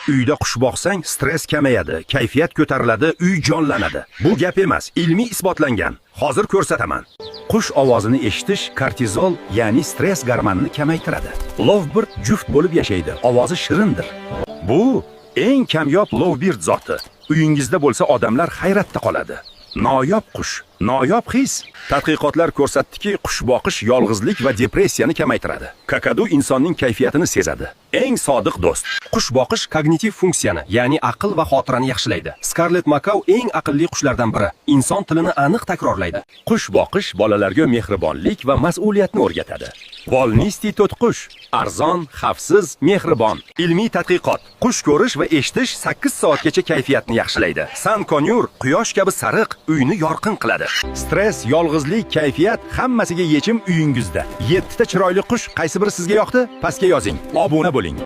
Uyda qush boqsang, stress kamayadi, kayfiyat ko'tariladi, uy jonlanadi. Bu gap emas, ilmiy isbotlangan. Hozir ko'rsataman. Qush ovozini eshitish kortizol, ya'ni stress gormonini kamaytiradi. Lovebird juft bo'lib yashaydi, ovozi shirindir. Bu eng kamyob Lovebird zoti. Uyingizda bo'lsa odamlar hayratda qoladi. Noyob qush, noyob his. Tadqiqotlar ko'rsatdiki, qush boqish yolg'izlik va depressiyani kamaytiradi. Kakadu insonning kayfiyatini sezadi. Eng sodiq do'st. Qush boqish kognitiv funksiyani, ya'ni aql va xotirani yaxshilaydi. Scarlet Macaw eng aqlli qushlardan biri. Inson tilini aniq takrorlaydi. Qush boqish bolalarga mehribonlik va mas'uliyatni o'rgatadi. Volnisti to'tiqush, arzon, xavfsiz, mehribon. Ilmiy tadqiqot. Qush ko'rish va eshitish 8 soatgacha kayfiyatni yaxshilaydi. San Conur quyosh kabi sariq, uyni yorqin qiladi. Stress, yolg'izlik, kayfiyat hammasiga yechim uyingizda. 7 ta chiroyli qush qaysi biri sizga yoqdi? Pastga yozing. Obuna bo'ling.